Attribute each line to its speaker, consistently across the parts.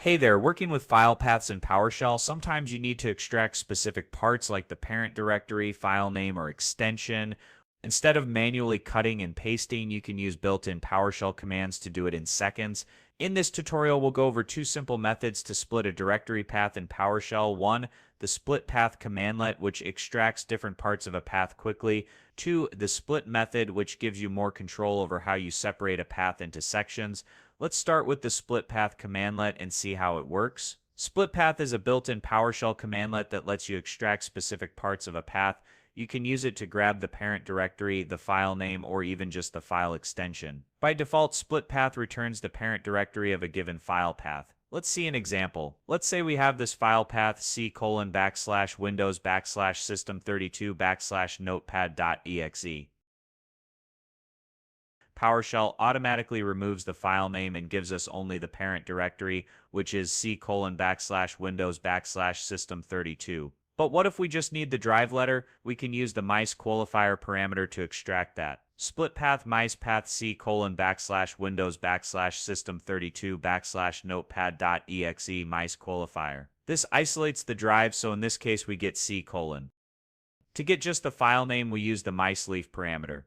Speaker 1: Hey there, working with file paths in PowerShell, sometimes you need to extract specific parts like the parent directory, file name, or extension. Instead of manually cutting and pasting, you can use built-in PowerShell commands to do it in seconds. In this tutorial, we'll go over two simple methods to split a directory path in PowerShell. One, the split path commandlet, which extracts different parts of a path quickly. Two, the split method, which gives you more control over how you separate a path into sections. Let's start with the split path commandlet and see how it works. Split path is a built-in PowerShell commandlet that lets you extract specific parts of a path. You can use it to grab the parent directory, the file name, or even just the file extension. By default, split path returns the parent directory of a given file path. Let's see an example. Let's say we have this file path c:\windows/system32/notepad.exe. PowerShell automatically removes the file name and gives us only the parent directory, which is c:\windows/system32. But what if we just need the drive letter? We can use the mice qualifier parameter to extract that. Split path mice path c:\windows/system32/notepad.exe mice qualifier. This isolates the drive, so in this case we get c:. To get just the file name, we use the mice leaf parameter.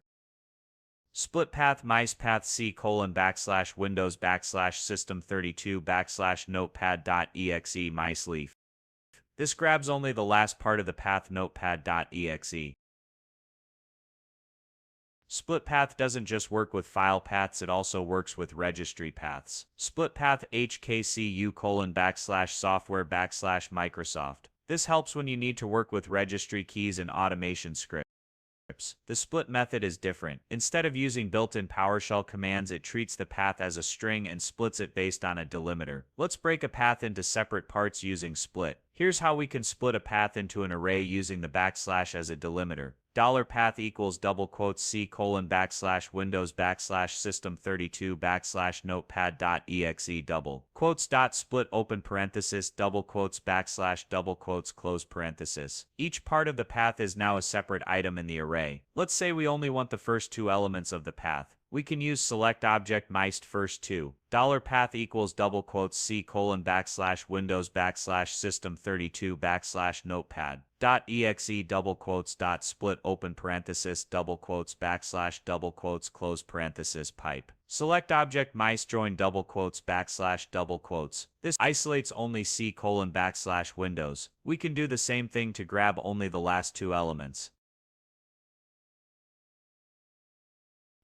Speaker 1: Split path mice path c:\windows/system32/notepad.exe mice leaf. This grabs only the last part of the path notepad.exe. Split path doesn't just work with file paths, it also works with registry paths. Split path hku:\software\Microsoft. This helps when you need to work with registry keys and automation scripts. The split method is different. Instead of using built-in PowerShell commands, it treats the path as a string and splits it based on a delimiter. Let's break a path into separate parts using split. Here's how we can split a path into an array using the backslash as a delimiter. $path equals $c:\windows/system32/notepad.exe double quotes dot split open parenthesis double quotes backslash double quotes close parenthesis. Each part of the path is now a separate item in the array. Let's say we only want the first two elements of the path. We can use select object mice first two. $path equals double quotes c:\windows/system32/notepad.exe double quotes dot split open parenthesis double quotes backslash double quotes close parenthesis pipe. Select object mice join double quotes backslash double quotes. This isolates only c:\windows. We can do the same thing to grab only the last two elements.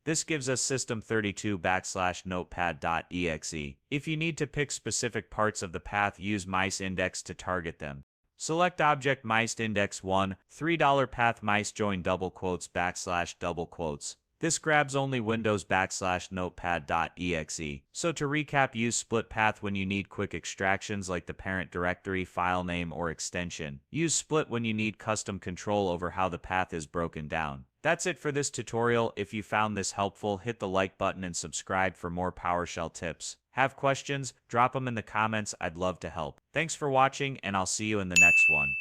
Speaker 1: This gives us system32/notepad.exe. If you need to pick specific parts of the path, use mice index to target them. Select object mice index 1, $path mice join double quotes backslash double quotes. This grabs only windows/notepad.exe. So to recap, use split path when you need quick extractions like the parent directory, file name, or extension. Use split when you need custom control over how the path is broken down. That's it for this tutorial. If you found this helpful, hit the like button and subscribe for more PowerShell tips. Have questions? Drop them in the comments. I'd love to help. Thanks for watching, and I'll see you in the next one.